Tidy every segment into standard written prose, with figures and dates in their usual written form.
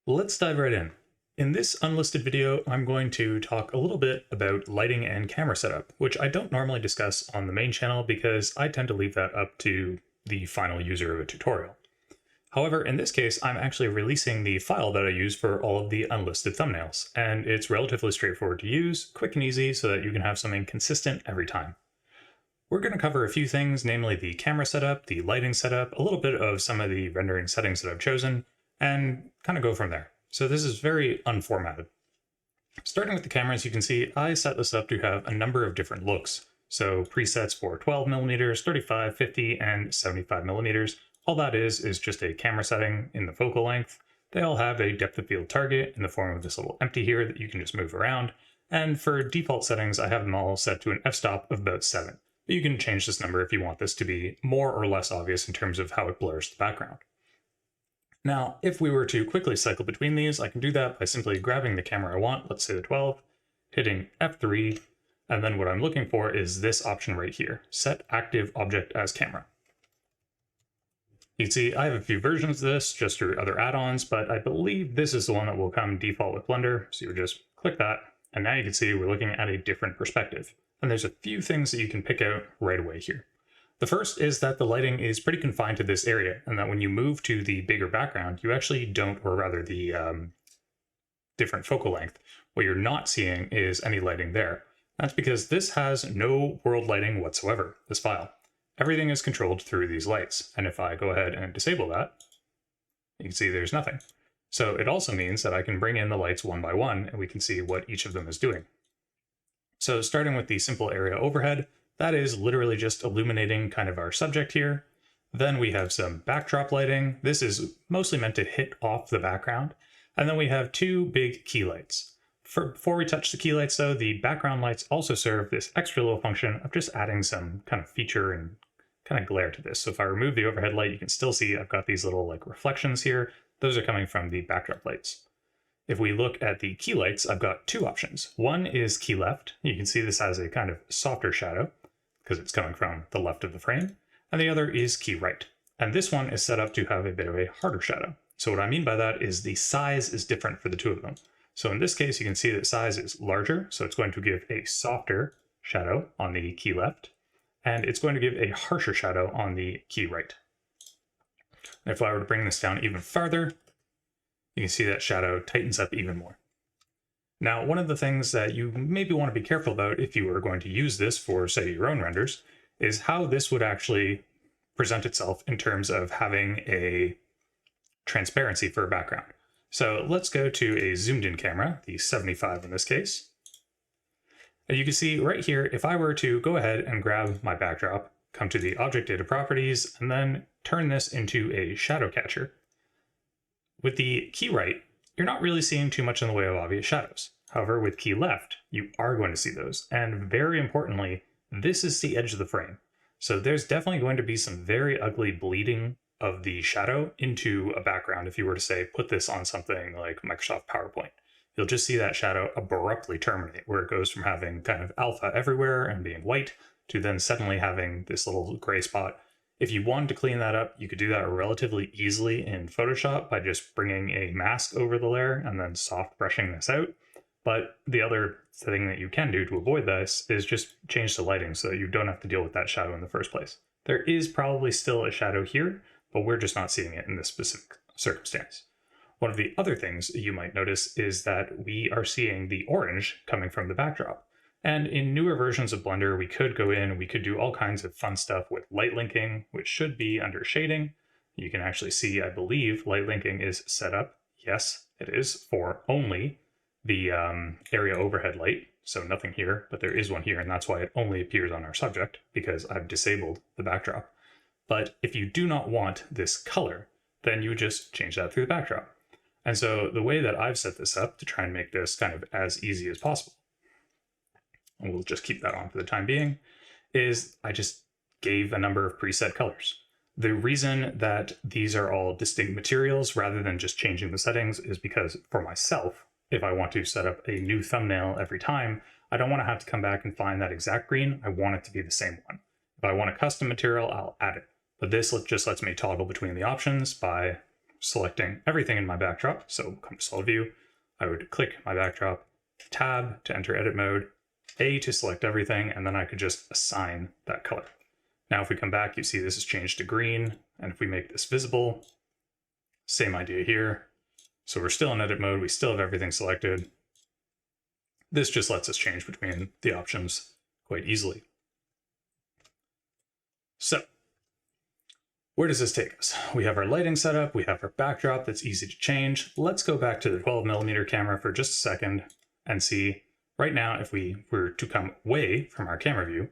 Let's dive right in. In this unlisted video, I'm going to talk a little bit about lighting and camera setup, which I don't normally discuss on the main channel because I tend to leave that up to the final user of a tutorial. However, in this case, I'm actually releasing the file that I use for all of the unlisted thumbnails, and it's relatively straightforward to use, quick and easy, so that you can have something consistent every time. We're going to cover a few things, namely the camera setup, the lighting setup, a little bit of some of the rendering settings that I've chosen, and kind of go from there. So this is very unformatted. Starting with the cameras, you can see I set this up to have a number of different looks. So presets for 12mm, 35, 50, and 75mm. All that is just a camera setting in the focal length. They all have a depth of field target in the form of this little empty here that you can just move around. And for default settings, I have them all set to an f-stop of about 7. But you can change this number if you want this to be more or less obvious in terms of how it blurs the background. Now, if we were to quickly cycle between these, I can do that by simply grabbing the camera I want, let's say the 12, hitting F3, and then what I'm looking for is this option right here, Set Active Object as Camera. You can see I have a few versions of this just through other add-ons, but I believe this is the one that will come default with Blender, so you would just click that, and now you can see we're looking at a different perspective. And there's a few things that you can pick out right away here. The first is that the lighting is pretty confined to this area, and that when you move to the bigger background, you actually don't, or rather the different focal length, what you're not seeing is any lighting there. That's because this has no world lighting whatsoever, this file. Everything is controlled through these lights, and if I go ahead and disable that, you can see there's nothing. So it also means that I can bring in the lights one by one, and we can see what each of them is doing. So starting with the simple area overhead, that is literally just illuminating kind of our subject here. Then we have some backdrop lighting. This is mostly meant to hit off the background. And then we have two big key lights. Before we touch the key lights though, the background lights also serve this extra little function of just adding some kind of feature and kind of glare to this. So if I remove the overhead light, you can still see I've got these little like reflections here. Those are coming from the backdrop lights. If we look at the key lights, I've got two options. One is key left. You can see this has a kind of softer shadow because it's coming from the left of the frame. And the other is key right. And this one is set up to have a bit of a harder shadow. So what I mean by that is the size is different for the two of them. So in this case, you can see that size is larger. So it's going to give a softer shadow on the key left. And it's going to give a harsher shadow on the key right. And if I were to bring this down even farther, you can see that shadow tightens up even more. Now, one of the things that you maybe want to be careful about if you were going to use this for, say, your own renders, is how this would actually present itself in terms of having a transparency for a background. So let's go to a zoomed in camera, the 75 in this case. And you can see right here, if I were to go ahead and grab my backdrop, come to the object data properties, and then turn this into a shadow catcher, with the key right, you're not really seeing too much in the way of obvious shadows. However, with key left, you are going to see those. And very importantly, this is the edge of the frame. So there's definitely going to be some very ugly bleeding of the shadow into a background if you were to say, put this on something like Microsoft PowerPoint. You'll just see that shadow abruptly terminate, where it goes from having kind of alpha everywhere and being white to then suddenly having this little gray spot. If you wanted to clean that up, you could do that relatively easily in Photoshop by just bringing a mask over the layer and then soft brushing this out. But the other thing that you can do to avoid this is just change the lighting so that you don't have to deal with that shadow in the first place. There is probably still a shadow here, but we're just not seeing it in this specific circumstance. One of the other things you might notice is that we are seeing the orange coming from the backdrop. And in newer versions of Blender, we could go in, we could do all kinds of fun stuff with light linking, which should be under shading. You can actually see, I believe, light linking is set up. Yes, it is for only the area overhead light. So nothing here, but there is one here, and that's why it only appears on our subject, because I've disabled the backdrop. But if you do not want this color, then you would just change that through the backdrop. And so the way that I've set this up to try and make this kind of as easy as possible, and we'll just keep that on for the time being, is I just gave a number of preset colors. The reason that these are all distinct materials rather than just changing the settings is because for myself, if I want to set up a new thumbnail every time, I don't want to have to come back and find that exact green. I want it to be the same one. If I want a custom material, I'll add it. But this just lets me toggle between the options by selecting everything in my backdrop. So come to solid view, I would click my backdrop, tab to enter edit mode, A to select everything, and then I could just assign that color. Now if we come back, you see this has changed to green, and if we make this visible, same idea here. So we're still in edit mode, we still have everything selected. This just lets us change between the options quite easily. So where does this take us? We have our lighting set up, we have our backdrop that's easy to change. Let's go back to the 12mm camera for just a second and see, right now, if we were to come away from our camera view,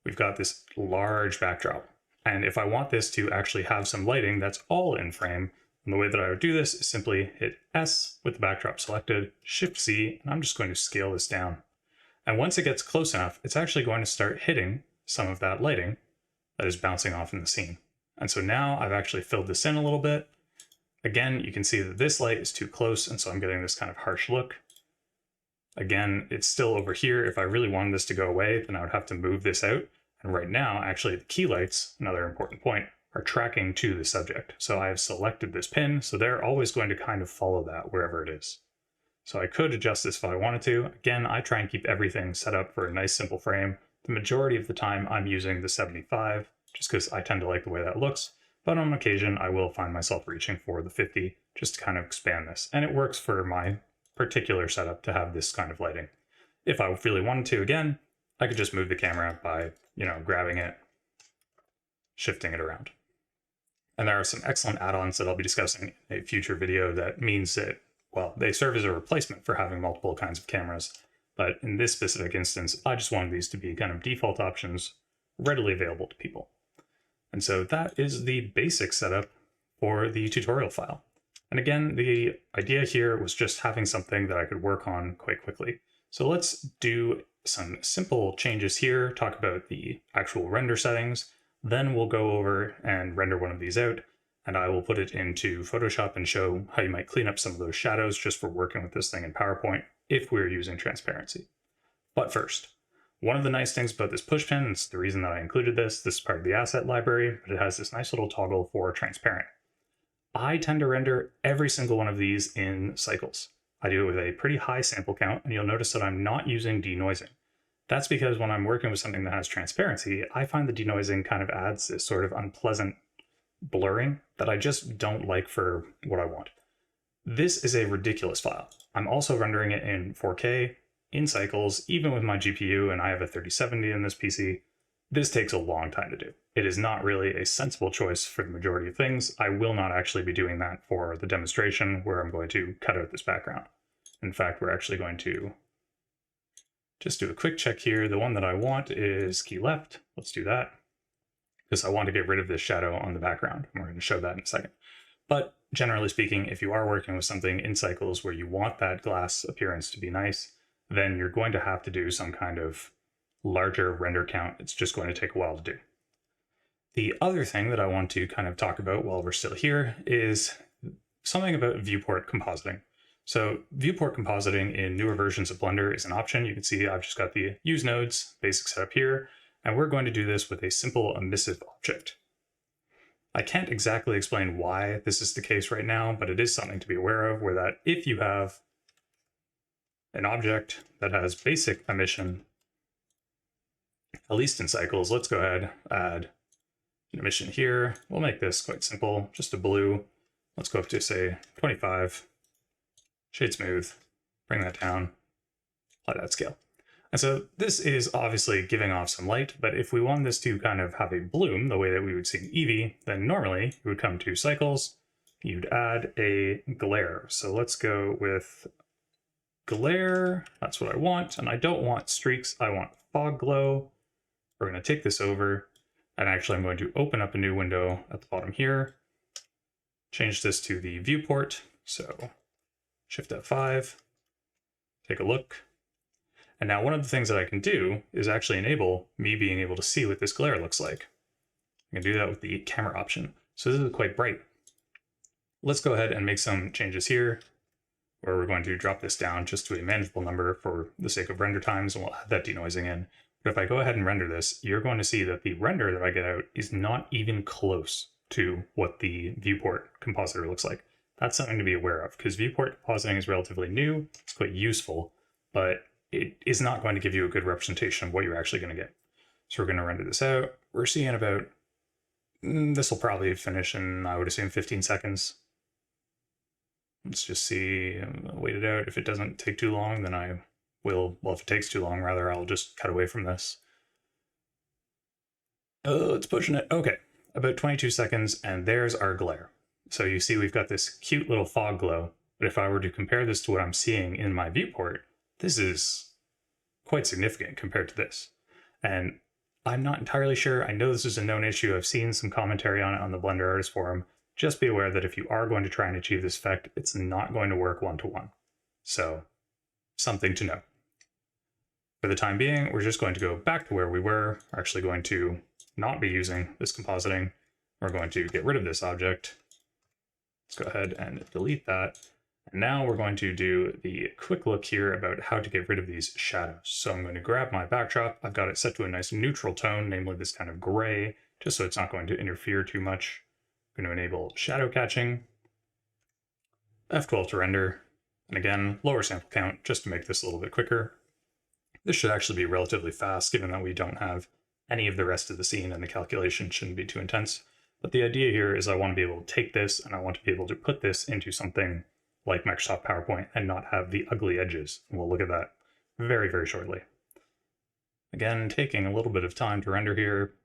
we've got this large backdrop. And if I want this to actually have some lighting that's all in frame, and the way that I would do this is simply hit S with the backdrop selected, Shift C, and I'm just going to scale this down. And once it gets close enough, it's actually going to start hitting some of that lighting that is bouncing off in the scene. And so now I've actually filled this in a little bit. Again, you can see that this light is too close, and so I'm getting this kind of harsh look. Again, it's still over here. If I really wanted this to go away, then I would have to move this out. And right now, actually, the key lights, another important point, are tracking to the subject. So I have selected this pin, so they're always going to kind of follow that wherever it is. So I could adjust this if I wanted to. Again, I try and keep everything set up for a nice simple frame. The majority of the time I'm using the 75, just because I tend to like the way that looks. But on occasion, I will find myself reaching for the 50 just to kind of expand this. And it works for my particular setup to have this kind of lighting. If I really wanted to, again, I could just move the camera by, grabbing it, shifting it around. And there are some excellent add-ons that I'll be discussing in a future video that means that, well, they serve as a replacement for having multiple kinds of cameras. But in this specific instance, I just wanted these to be kind of default options readily available to people. And so that is the basic setup for the tutorial file. And again, the idea here was just having something that I could work on quite quickly. So let's do some simple changes here, talk about the actual render settings, then we'll go over and render one of these out, and I will put it into Photoshop and show how you might clean up some of those shadows just for working with this thing in PowerPoint if we're using transparency. But first, one of the nice things about this push pin, it's the reason that I included this is part of the asset library, but it has this nice little toggle for transparent. I tend to render every single one of these in cycles. I do it with a pretty high sample count, and you'll notice that I'm not using denoising. That's because when I'm working with something that has transparency, I find the denoising kind of adds this sort of unpleasant blurring that I just don't like for what I want. This is a ridiculous file. I'm also rendering it in 4K, in cycles, even with my GPU, and I have a 3070 in this PC. This takes a long time to do. It is not really a sensible choice for the majority of things. I will not actually be doing that for the demonstration where I'm going to cut out this background. In fact, we're actually going to just do a quick check here. The one that I want is key left. Let's do that because I want to get rid of this shadow on the background. And we're going to show that in a second. But generally speaking, if you are working with something in cycles where you want that glass appearance to be nice, then you're going to have to do some kind of larger render count. It's just going to take a while to do. The other thing that I want to kind of talk about while we're still here is something about viewport compositing. So viewport compositing in newer versions of Blender is an option. You can see I've just got the use nodes basic setup here, and we're going to do this with a simple emissive object. I can't exactly explain why this is the case right now, but it is something to be aware of, where that if you have an object that has basic emission, at least in cycles, let's go ahead, add an emission here. We'll make this quite simple, just a blue. Let's go up to say 25, shade smooth, bring that down, apply that scale. And so this is obviously giving off some light, but if we want this to kind of have a bloom the way that we would see in Eevee, then normally you would come to cycles, you'd add a glare. So let's go with glare, that's what I want, and I don't want streaks, I want fog glow. We're going to take this over, and actually I'm going to open up a new window at the bottom here, change this to the viewport, so Shift F5, take a look. And now one of the things that I can do is actually enable me being able to see what this glare looks like. I can do that with the camera option. So this is quite bright. Let's go ahead and make some changes here, where we're going to drop this down just to a manageable number for the sake of render times, and we'll add that denoising in. But if I go ahead and render this, you're going to see that the render that I get out is not even close to what the viewport compositor looks like. That's something to be aware of, because viewport compositing is relatively new. It's quite useful, but it is not going to give you a good representation of what you're actually going to get. So we're going to render this out. We're seeing about, this will probably finish in, I would assume, 15 seconds. Let's just see, wait it out. If it doesn't take too long, then I will, well, if it takes too long, rather, I'll just cut away from this. Oh, it's pushing it. Okay, about 22 seconds, and there's our glare. So you see we've got this cute little fog glow, but if I were to compare this to what I'm seeing in my viewport, this is quite significant compared to this. And I'm not entirely sure. I know this is a known issue. I've seen some commentary on it on the Blender Artist Forum. Just be aware that if you are going to try and achieve this effect, it's not going to work one-to-one. So, something to know. For the time being, we're just going to go back to where we were. We're actually going to not be using this compositing. We're going to get rid of this object. Let's go ahead and delete that. And now we're going to do the quick look here about how to get rid of these shadows. So I'm going to grab my backdrop. I've got it set to a nice neutral tone, namely this kind of gray, just so it's not going to interfere too much. I'm going to enable shadow catching, F12 to render, and again, lower sample count just to make this a little bit quicker. This should actually be relatively fast, given that we don't have any of the rest of the scene and the calculation shouldn't be too intense. But the idea here is I want to be able to take this and I want to be able to put this into something like Microsoft PowerPoint and not have the ugly edges. And we'll look at that very, very shortly. Again, taking a little bit of time to render here.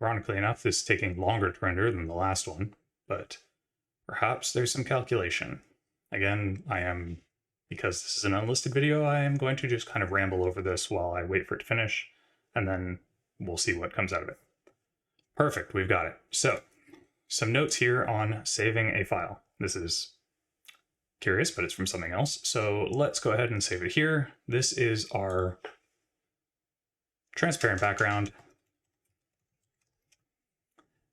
Ironically enough, this is taking longer to render than the last one, but perhaps there's some calculation. Again, because this is an unlisted video, I am going to just kind of ramble over this while I wait for it to finish, and then we'll see what comes out of it. Perfect, we've got it. So, some notes here on saving a file. This is curious, but it's from something else. So let's go ahead and save it here. This is our transparent background.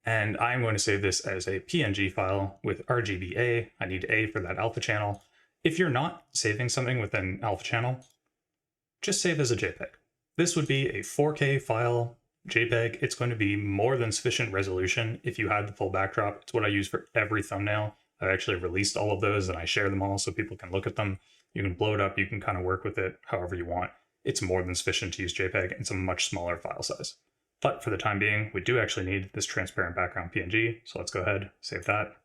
And I'm going to save this as a PNG file with RGBA. I need A for that alpha channel. If you're not saving something with an alpha channel, just save as a JPEG. This would be a 4K file, JPEG. It's going to be more than sufficient resolution if you had the full backdrop. It's what I use for every thumbnail. I've actually released all of those and I share them all so people can look at them. You can blow it up, you can kind of work with it however you want. It's more than sufficient to use JPEG. It's a much smaller file size. But for the time being, we do actually need this transparent background PNG. So let's go ahead, save that.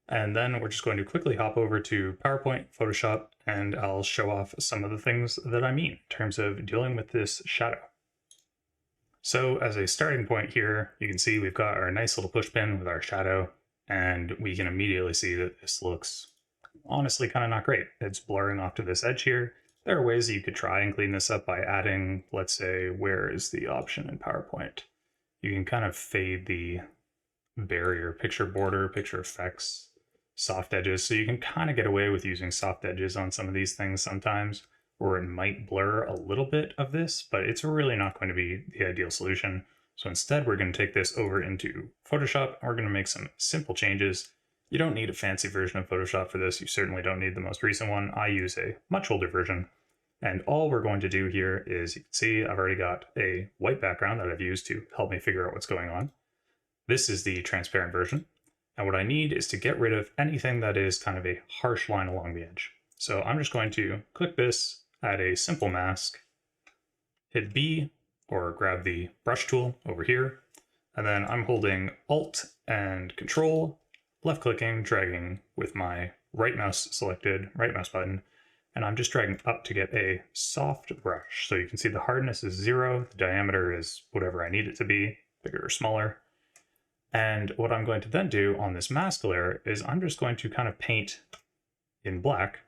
And then we're just going to quickly hop over to PowerPoint, Photoshop, and I'll show off some of the things that I mean in terms of dealing with this shadow. So as a starting point here, you can see we've got our nice little push pin with our shadow, and we can immediately see that this looks honestly kind of not great. It's blurring off to this edge here. There are ways that you could try and clean this up by adding, let's say, where is the option in PowerPoint? You can kind of fade the barrier, picture border, picture effects, soft edges. So you can kind of get away with using soft edges on some of these things sometimes, or it might blur a little bit of this, but it's really not going to be the ideal solution. So instead, we're going to take this over into Photoshop, and we're going to make some simple changes. You don't need a fancy version of Photoshop for this. You certainly don't need the most recent one. I use a much older version. And all we're going to do here is, you can see I've already got a white background that I've used to help me figure out what's going on. This is the transparent version. And what I need is to get rid of anything that is kind of a harsh line along the edge. So I'm just going to click this, add a simple mask, hit B, or grab the brush tool over here. And then I'm holding Alt and Control, left clicking, dragging with my right mouse selected, right mouse button, and I'm just dragging up to get a soft brush. So you can see the hardness is 0, the diameter is whatever I need it to be, bigger or smaller. And what I'm going to then do on this mask layer is I'm just going to kind of paint in black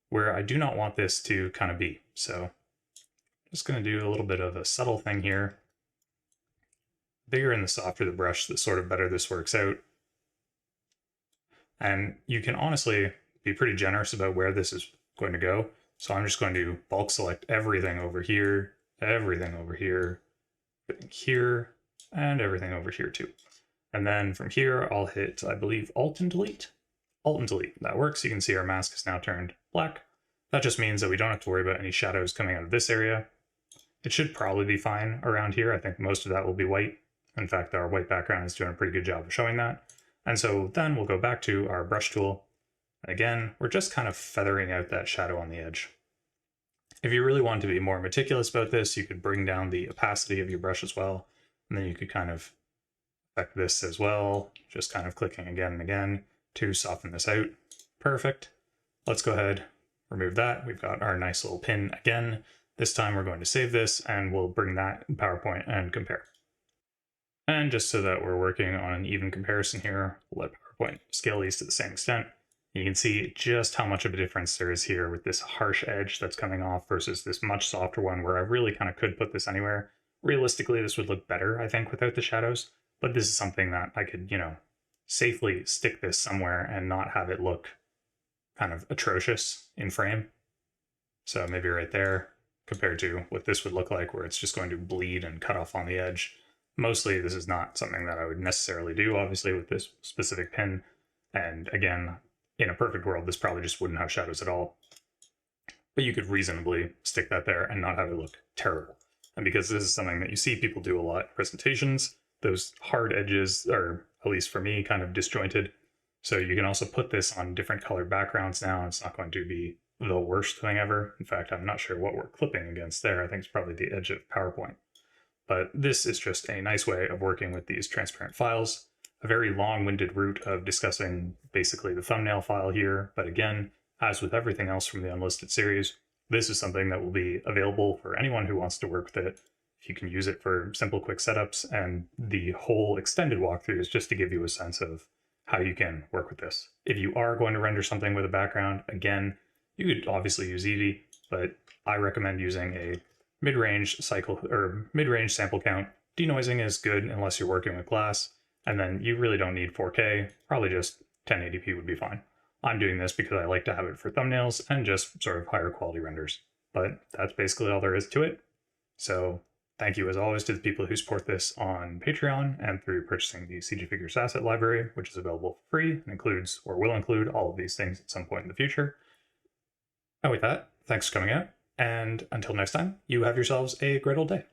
where I do not want this to kind of be. So just going to do a little bit of a subtle thing here. Bigger and the softer the brush, the sort of better this works out. And you can honestly be pretty generous about where this is going to go. So I'm just going to bulk select everything over here, everything over here, everything here, and everything over here too. And then from here, I'll hit, I believe, Alt and Delete. Alt and Delete, that works. You can see our mask is now turned black. That just means that we don't have to worry about any shadows coming out of this area. It should probably be fine around here. I think most of that will be white. In fact, our white background is doing a pretty good job of showing that. And so then we'll go back to our brush tool. And again, we're just kind of feathering out that shadow on the edge. If you really want to be more meticulous about this, you could bring down the opacity of your brush as well. And then you could kind of affect this as well, just kind of clicking again and again to soften this out. Perfect. Let's go ahead, remove that. We've got our nice little pin again. This time we're going to save this and we'll bring that in PowerPoint and compare. And just so that we're working on an even comparison here, we'll let PowerPoint scale these to the same extent. You can see just how much of a difference there is here with this harsh edge that's coming off versus this much softer one where I really kind of could put this anywhere. Realistically, this would look better, I think, without the shadows, but this is something that I could, safely stick this somewhere and not have it look kind of atrocious in frame. So maybe right there, compared to what this would look like where it's just going to bleed and cut off on the edge. Mostly this is not something that I would necessarily do, obviously, with this specific pin. And again, in a perfect world, this probably just wouldn't have shadows at all. But you could reasonably stick that there and not have it look terrible. And because this is something that you see people do a lot in presentations, those hard edges are, at least for me, kind of disjointed. So you can also put this on different colored backgrounds now. It's not going to be the worst thing ever. In fact, I'm not sure what we're clipping against there. I think it's probably the edge of PowerPoint. But this is just a nice way of working with these transparent files. A very long-winded route of discussing basically the thumbnail file here. But again, as with everything else from the Unlisted series, this is something that will be available for anyone who wants to work with it. If you can use it for simple, quick setups, and the whole extended walkthrough is just to give you a sense of how you can work with this. If you are going to render something with a background, again, you could obviously use Eevee, but I recommend using a mid-range sample count. Denoising is good unless you're working with glass, and then you really don't need 4K. Probably just 1080p would be fine. I'm doing this because I like to have it for thumbnails and just sort of higher quality renders. But that's basically all there is to it. So thank you as always to the people who support this on Patreon and through purchasing the CGFigures asset library, which is available for free and includes or will include all of these things at some point in the future. And with that, thanks for coming out. And until next time, you have yourselves a great old day.